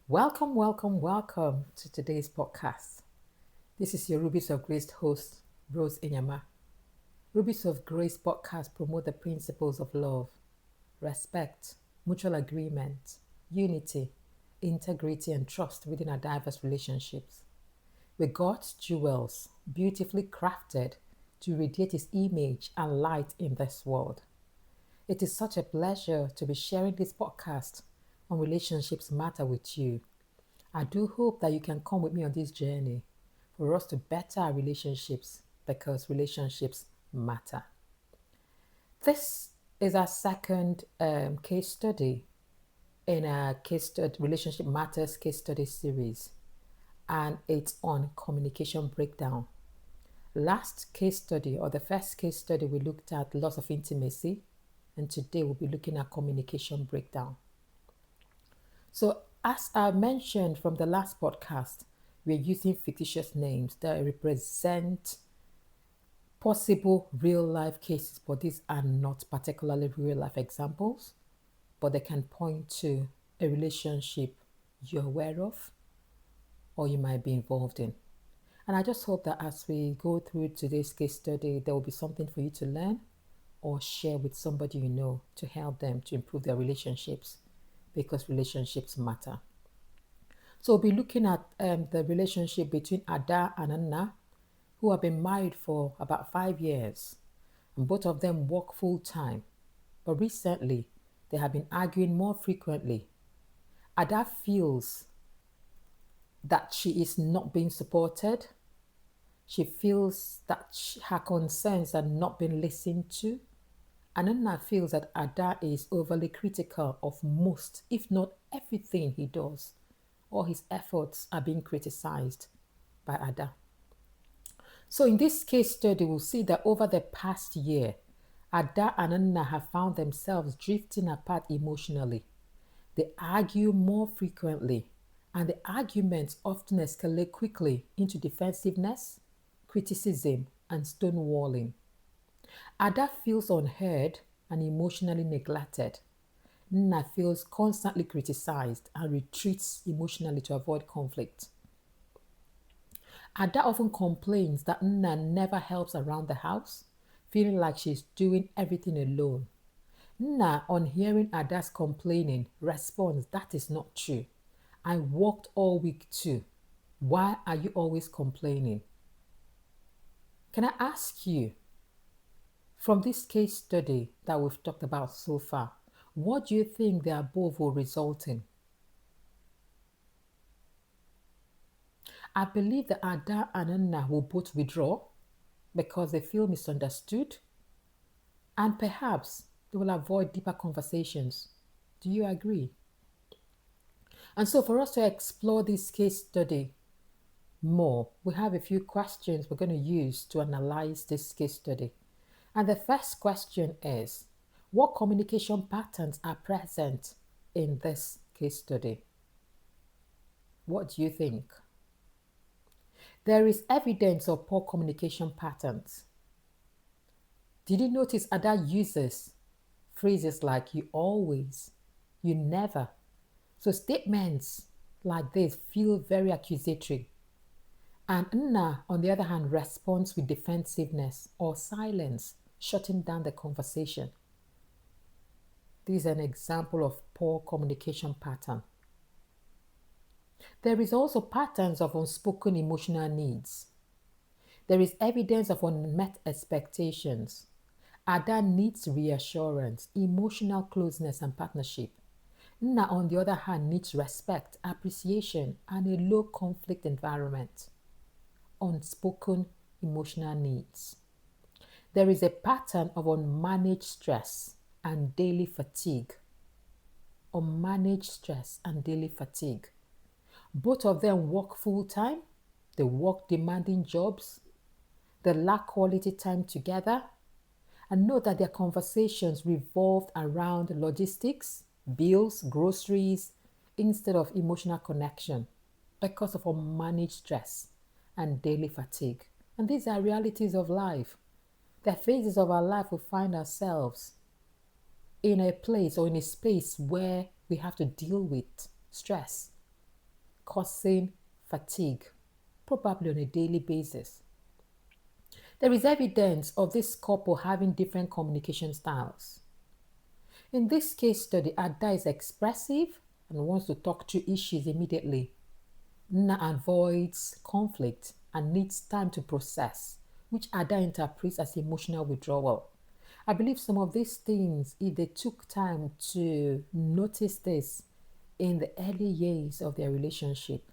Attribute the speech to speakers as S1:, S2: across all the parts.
S1: Welcome, welcome, welcome to today's podcast. This is your Rubies of Grace host, Rose Inyama. Rubies of Grace podcast promote the principles of love, respect, mutual agreement, unity, integrity, and trust within our diverse relationships. With God's jewels beautifully crafted to radiate His image and light in this world. It is such a pleasure to be sharing this podcast on Relationships Matter with you. I do hope that you can come with me on this journey for us to better our relationships because relationships matter. This is our second case study in our Relationship Matters case study series, and it's on communication breakdown. Last case study, or the first case study, we looked at loss of intimacy, and today we'll be looking at communication breakdown. So, as I mentioned from the last podcast, we're using fictitious names that represent possible real life cases, but these are not particularly real life examples, but they can point to a relationship you're aware of or you might be involved in. And I just hope that as we go through today's case study, there will be something for you to learn or share with somebody you know to help them to improve their relationships because relationships matter. So we'll be looking at the relationship between Ada and Anna, who have been married for about 5 years. And both of them work full time. But recently, they have been arguing more frequently. Ada feels that she is not being supported. She feels that her concerns are not being listened to. And Anna feels that Ada is overly critical of most, if not everything he does. All his efforts are being criticized by Ada. So in this case study, we'll see that over the past year, Ada and Anna have found themselves drifting apart emotionally. They argue more frequently, and the arguments often escalate quickly into defensiveness, criticism, and stonewalling. Ada feels unheard and emotionally neglected. Nna feels constantly criticized and retreats emotionally to avoid conflict. Ada often complains that Nna never helps around the house, feeling like she's doing everything alone. Nna, on hearing Ada's complaining, responds, "That is not true. I worked all week too. Why are you always complaining?" Can I ask you, from this case study that we've talked about so far, what do you think the above will result in? I believe that Ada and Anna will both withdraw because they feel misunderstood, and perhaps they will avoid deeper conversations. Do you agree? And so, for us to explore this case study more, we have a few questions we're going to use to analyze this case study. And the first question is, what communication patterns are present in this case study? What do you think? There is evidence of poor communication patterns. Did you notice Ada uses phrases like "you always," "you never"? So statements like this feel very accusatory. And Nna, on the other hand, responds with defensiveness or silence, shutting down the conversation. This is an example of poor communication pattern. There is also patterns of unspoken emotional needs. There is evidence of unmet expectations. Ada needs reassurance, emotional closeness, and partnership. Nna, on the other hand, needs respect, appreciation, and a low conflict environment. Unspoken emotional needs. There is a pattern of unmanaged stress and daily fatigue. Unmanaged stress and daily fatigue. Both of them work full time, they work demanding jobs, they lack quality time together, and know that their conversations revolved around logistics, bills, groceries, instead of emotional connection because of unmanaged stress and daily fatigue. And these are realities of life. They're phases of our life we find ourselves in a place or in a space where we have to deal with stress. causing fatigue, probably on a daily basis. There is evidence of this couple having different communication styles. In this case study, Ada is expressive and wants to talk through issues immediately. Nna avoids conflict and needs time to process, which Ada interprets as emotional withdrawal. I believe some of these things, if they took time to notice this in the early years of their relationship,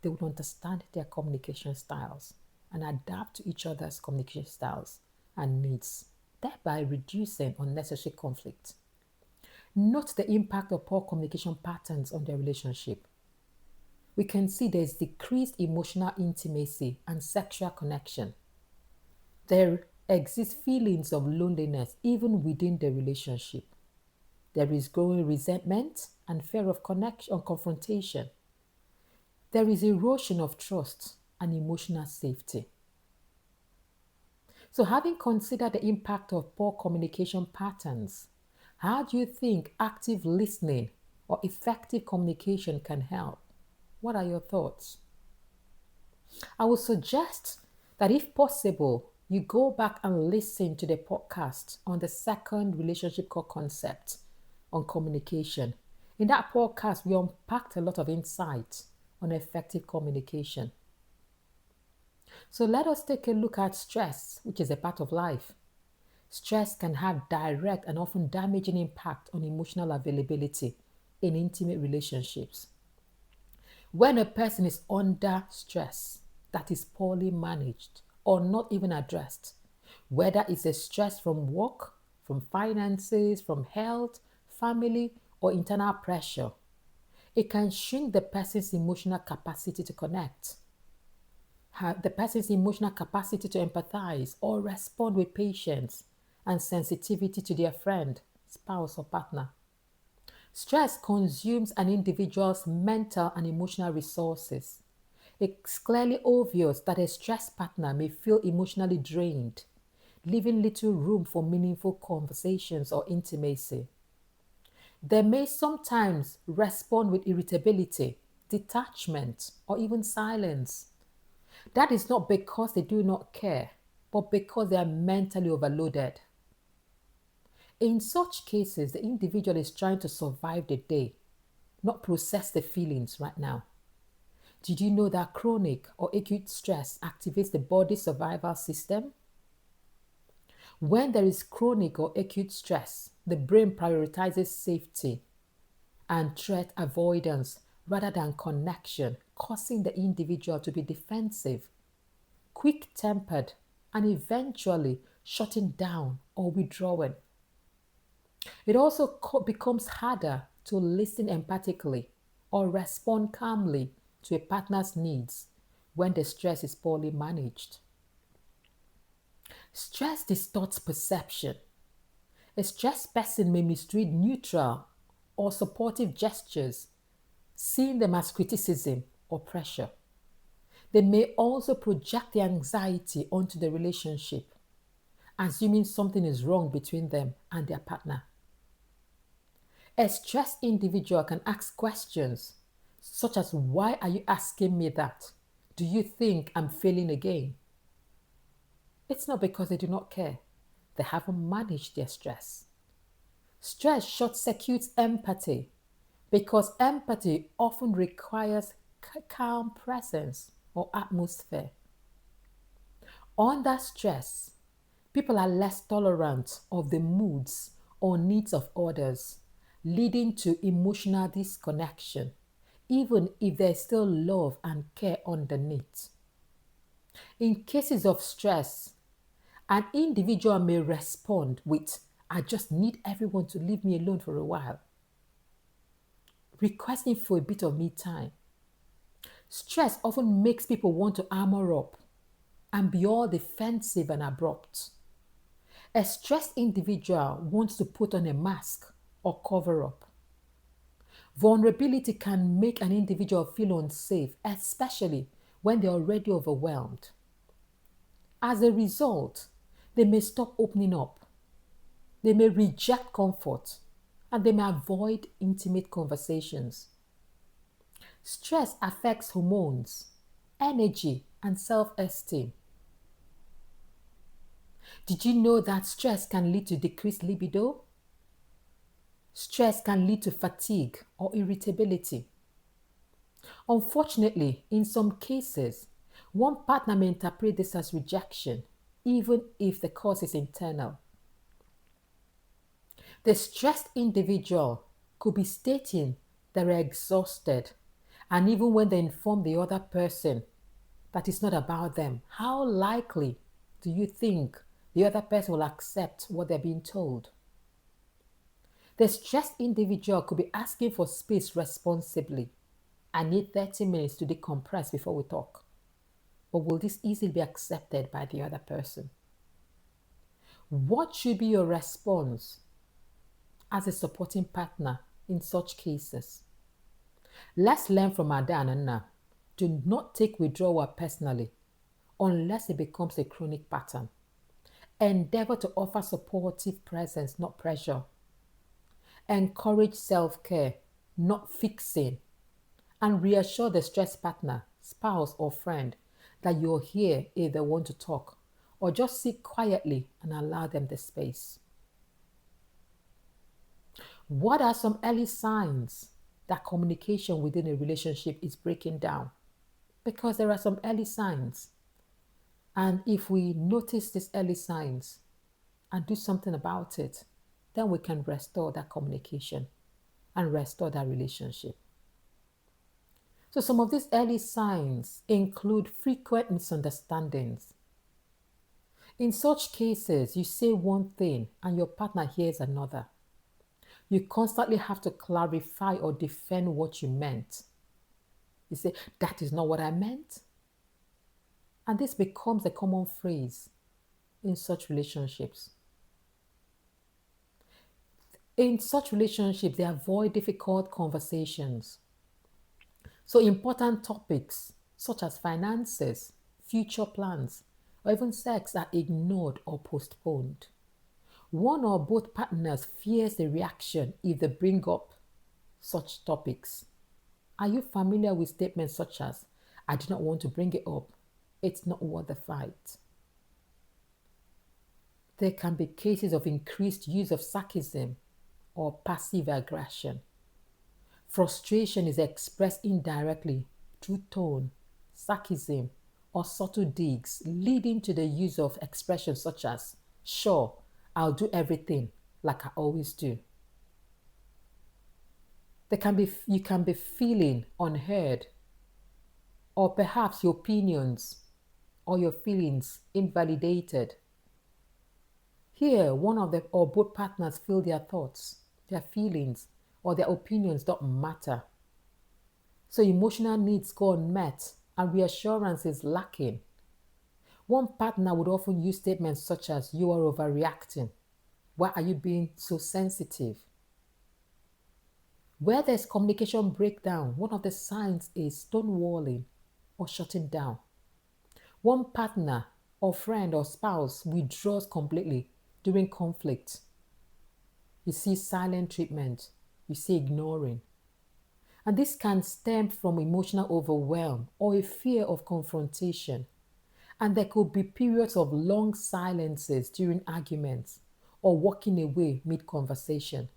S1: they would understand their communication styles and adapt to each other's communication styles and needs, thereby reducing unnecessary conflict. Note the impact of poor communication patterns on their relationship. We can see there's decreased emotional intimacy and sexual connection. There exist feelings of loneliness even within the relationship. There is growing resentment and fear of connection or confrontation. There is erosion of trust and emotional safety. So, having considered the impact of poor communication patterns, how do you think active listening or effective communication can help? What are your thoughts? I would suggest that if possible, you go back and listen to the podcast on the second relationship core concept on communication. In that podcast, we unpacked a lot of insight on effective communication. So let us take a look at stress, which is a part of life. Stress can have direct and often damaging impact on emotional availability in intimate relationships. When a person is under stress that is poorly managed or not even addressed, whether it's a stress from work, from finances, from health, family, or internal pressure, it can shrink the person's emotional capacity to connect, the person's emotional capacity to empathize or respond with patience and sensitivity to their friend, spouse, or partner. Stress consumes an individual's mental and emotional resources. It's clearly obvious that a stressed partner may feel emotionally drained, leaving little room for meaningful conversations or intimacy. They may sometimes respond with irritability, detachment, or even silence. That is not because they do not care, but because they are mentally overloaded. In such cases, the individual is trying to survive the day, not process the feelings right now. Did you know that chronic or acute stress activates the body's survival system? When there is chronic or acute stress, the brain prioritizes safety and threat avoidance rather than connection, causing the individual to be defensive, quick-tempered, and eventually shutting down or withdrawing. It also becomes harder to listen empathically or respond calmly to a partner's needs when the stress is poorly managed. Stress distorts perception. A stressed person may misread neutral or supportive gestures, seeing them as criticism or pressure. They may also project the anxiety onto the relationship, assuming something is wrong between them and their partner. A stressed individual can ask questions such as, "Why are you asking me that? Do you think I'm failing again?" It's not because they do not care. They haven't managed their stress. Stress short circuits empathy because empathy often requires calm presence or atmosphere. Under stress, people are less tolerant of the moods or needs of others, leading to emotional disconnection, even if there's still love and care underneath. In cases of stress, an individual may respond with, "I just need everyone to leave me alone for a while," requesting for a bit of me time. Stress often makes people want to armor up and be all defensive and abrupt. A stressed individual wants to put on a mask or cover up. Vulnerability can make an individual feel unsafe, especially when they're already overwhelmed. As a result, they may stop opening up, they may reject comfort, and they may avoid intimate conversations. Stress affects hormones, energy, and self esteem. Did you know that stress can lead to decreased libido? Stress can lead to fatigue or irritability. Unfortunately, in some cases, one partner may interpret this as rejection, even if the cause is internal. The stressed individual could be stating they're exhausted, and even when they inform the other person that it's not about them, how likely do you think the other person will accept what they're being told? The stressed individual could be asking for space responsibly. I need 30 minutes to decompress before we talk. But will this easily be accepted by the other person? What should be your response as a supporting partner in such cases? Let's learn from Ada and Anna. Do not take withdrawal personally unless it becomes a chronic pattern. Endeavor to offer supportive presence, not pressure. Encourage self-care, not fixing. And reassure the stressed partner, spouse, or friend that you're here if they want to talk, or just sit quietly and allow them the space. What are some early signs that communication within a relationship is breaking down? Because there are some early signs. And if we notice these early signs and do something about it, then we can restore that communication and restore that relationship. So some of these early signs include frequent misunderstandings. In such cases, you say one thing and your partner hears another. You constantly have to clarify or defend what you meant. You say, that is not what I meant. And this becomes a common phrase in such relationships. In such relationships, they avoid difficult conversations. So important topics such as finances, future plans, or even sex are ignored or postponed. One or both partners fears the reaction if they bring up such topics. Are you familiar with statements such as, I do not want to bring it up, it's not worth the fight? There can be cases of increased use of sarcasm or passive aggression. Frustration is expressed indirectly through tone, sarcasm, or subtle digs, leading to the use of expressions such as, sure, I'll do everything like I always do. You can be feeling unheard, or perhaps your opinions or your feelings invalidated. Here, one of the or both partners feel their thoughts, their feelings, or their opinions don't matter. So emotional needs go unmet and reassurance is lacking. One partner would often use statements such as, you are overreacting. Why are you being so sensitive? Where there's communication breakdown, one of the signs is stonewalling or shutting down. One partner or friend or spouse withdraws completely during conflict. You see silent treatment, you see ignoring. And this can stem from emotional overwhelm or a fear of confrontation. And there could be periods of long silences during arguments or walking away mid-conversation.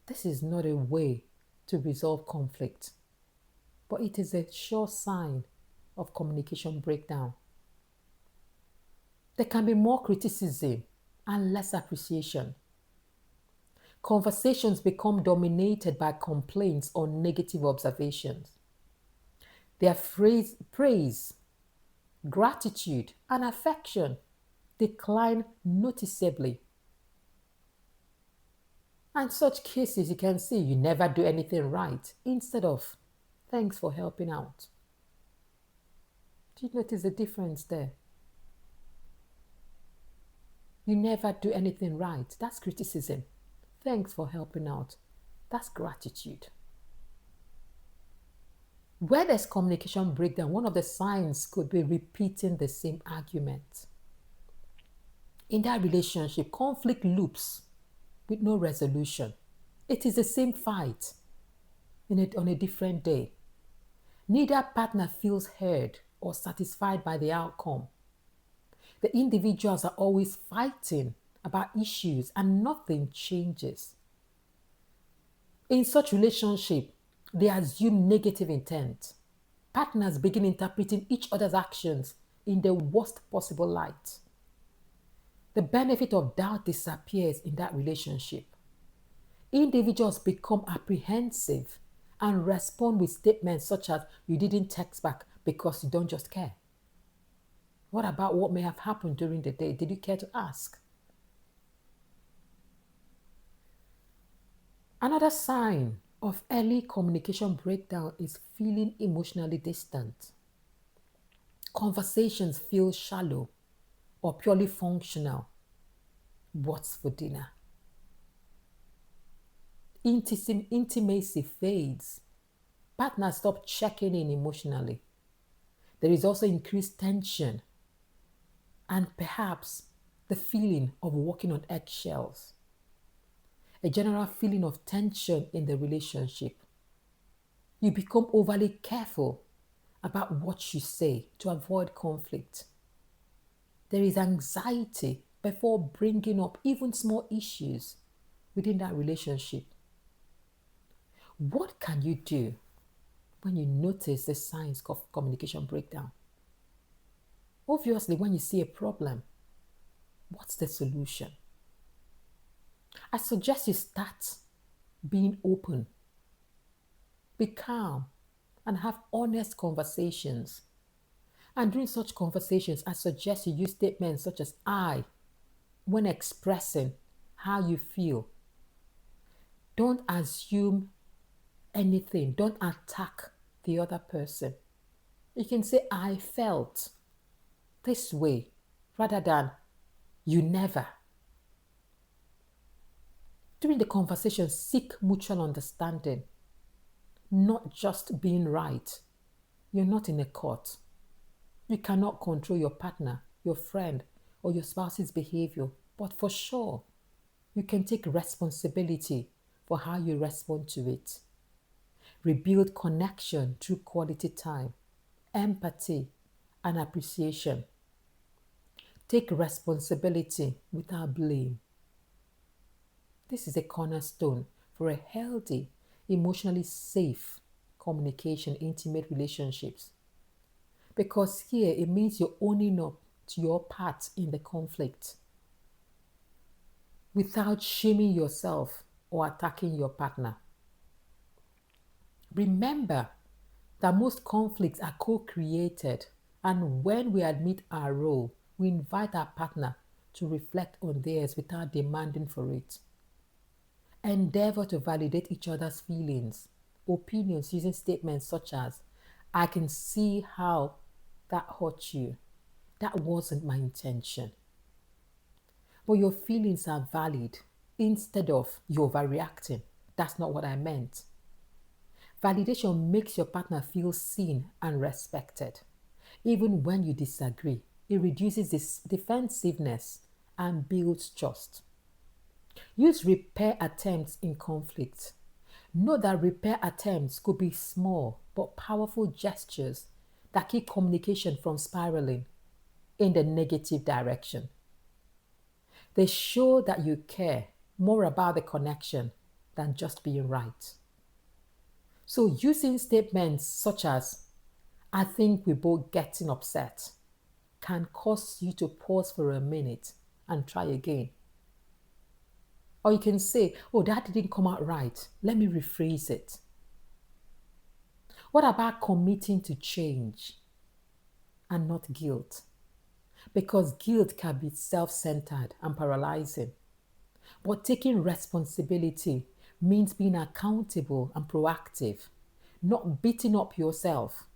S1: This is not a way to resolve conflict, but it is a sure sign of communication breakdown. There can be more criticism and less appreciation. Conversations become dominated by complaints or negative observations. Their praise, gratitude, and affection decline noticeably. And such cases, you can see you never do anything right instead of thanks for helping out. Do you notice the difference there? You never do anything right. That's criticism. Thanks for helping out. That's gratitude. Where there's communication breakdown, one of the signs could be repeating the same argument. In that relationship, conflict loops with no resolution. It is the same fight. on a different day. Neither partner feels heard or satisfied by the outcome. The individuals are always fighting about issues and nothing changes. In such relationship, they assume negative intent. Partners begin interpreting each other's actions in the worst possible light. The benefit of doubt disappears in that relationship. Individuals become apprehensive and respond with statements such as, "You didn't text back because you don't just care." What about what may have happened during the day? Did you care to ask? Another sign of early communication breakdown is feeling emotionally distant. Conversations feel shallow or purely functional. What's for dinner? Intimacy fades. Partners stop checking in emotionally. There is also increased tension and perhaps the feeling of walking on eggshells. A general feeling of tension in the relationship. You become overly careful about what you say to avoid conflict. There is anxiety before bringing up even small issues within that relationship. What can you do when you notice the signs of communication breakdown? Obviously, when you see a problem, what's the solution? I suggest you start being open, be calm, and have honest conversations. And during such conversations, I suggest you use statements such as "I" when expressing how you feel. Don't assume anything, don't attack the other person. You can say, "I felt this way," rather than "you never." During the conversation, seek mutual understanding, not just being right. You're not in a court. You cannot control your partner, your friend, or your spouse's behavior, but for sure, you can take responsibility for how you respond to it. Rebuild connection through quality time, empathy, and appreciation. Take responsibility without blame. This is a cornerstone for a healthy, emotionally safe communication, intimate relationships. Because here it means you're owning up to your part in the conflict without shaming yourself or attacking your partner. Remember that most conflicts are co-created, and when we admit our role, we invite our partner to reflect on theirs without demanding for it. Endeavor to validate each other's feelings, opinions using statements such as, "I can see how that hurt you. That wasn't my intention. But your feelings are valid," instead of "you're overreacting. That's not what I meant." Validation makes your partner feel seen and respected. Even when you disagree, it reduces this defensiveness and builds trust. Use repair attempts in conflict. Know that repair attempts could be small but powerful gestures that keep communication from spiraling in the negative direction. They show that you care more about the connection than just being right. So, using statements such as, "I think we're both getting upset," can cause you to pause for a minute and try again. Or you can say, "Oh, that didn't come out right. Let me rephrase it." What about committing to change and not guilt? Because guilt can be self-centered and paralyzing. But taking responsibility means being accountable and proactive, not beating up yourself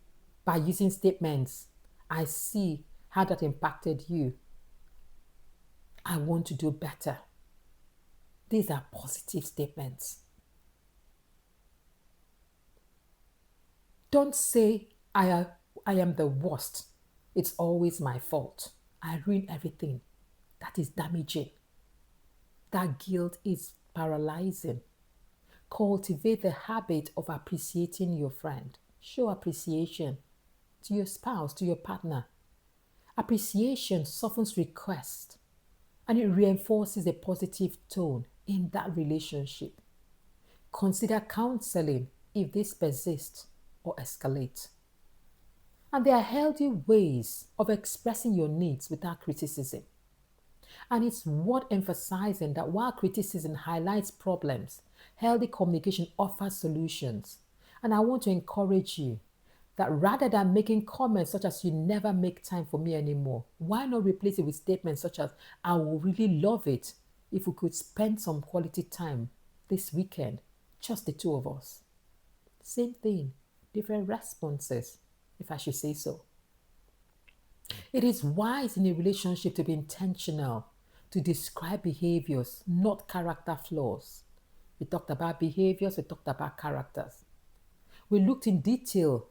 S1: by using statements, "I see how that impacted you. I want to do better." These are positive statements. Don't say, I am the worst. It's always my fault. I ruin everything." That is damaging. That guilt is paralyzing. Cultivate the habit of appreciating your friend. Show appreciation to your spouse, to your partner. Appreciation softens request and it reinforces a positive tone in that relationship. Consider counseling if this persists or escalates. And there are healthy ways of expressing your needs without criticism. And it's worth emphasizing that while criticism highlights problems, healthy communication offers solutions. And I want to encourage you that rather than making comments such as "you never make time for me anymore," why not replace it with statements such as "I will really love it if we could spend some quality time this weekend, just the two of us." Same thing, different responses, if I should say so. It is wise in a relationship to be intentional, to describe behaviors, not character flaws. We talked about behaviors, we talked about characters. We looked in detail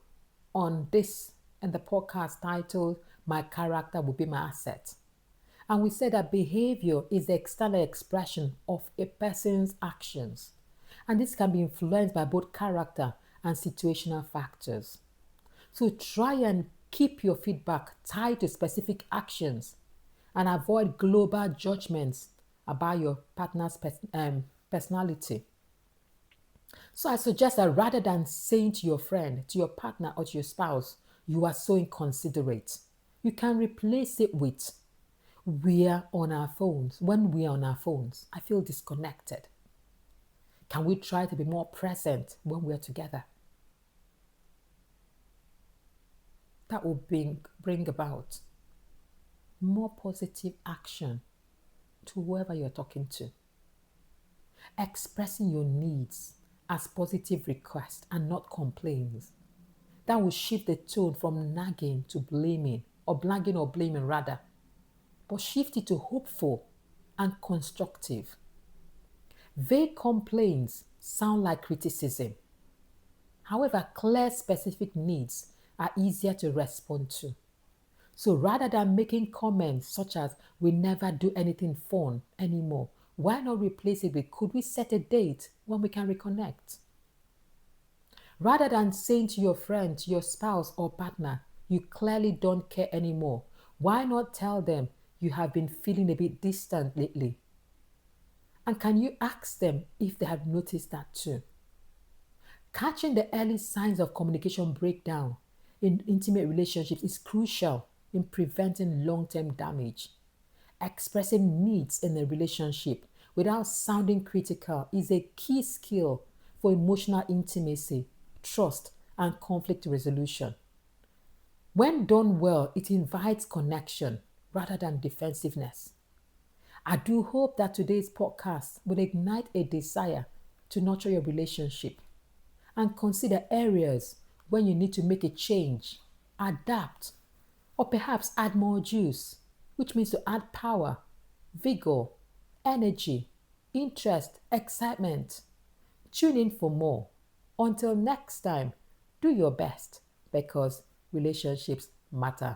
S1: on this in the podcast titled "My Character Will Be My Asset." And we said that behavior is the external expression of a person's actions. And this can be influenced by both character and situational factors. So try and keep your feedback tied to specific actions and avoid global judgments about your partner's personality. So I suggest that rather than saying to your friend, to your partner, or to your spouse, "You are so inconsiderate," you can replace it with "We are on our phones. When we are on our phones, I feel disconnected. Can we try to be more present when we're together?" That will bring about more positive action to whoever you're talking to. Expressing your needs as positive requests and not complaints. That will shift the tone from nagging to blaming, or blagging or blaming rather, but shift it to hopeful and constructive. Vague complaints sound like criticism. However, clear specific needs are easier to respond to. So rather than making comments such as "We never do anything fun anymore," why not replace it with "Could we set a date when we can reconnect?" Rather than saying to your friend, to your spouse or partner, "You clearly don't care anymore," why not tell them you have been feeling a bit distant lately? And can you ask them if they have noticed that too? Catching the early signs of communication breakdown in intimate relationships is crucial in preventing long-term damage. Expressing needs in a relationship without sounding critical is a key skill for emotional intimacy, trust, and conflict resolution. When done well, it invites connection rather than defensiveness. I do hope that today's podcast will ignite a desire to nurture your relationship and consider areas when you need to make a change, adapt, or perhaps add more juice, which means to add power, vigor, energy, interest, excitement. Tune in for more. Until next time, do your best because relationships matter.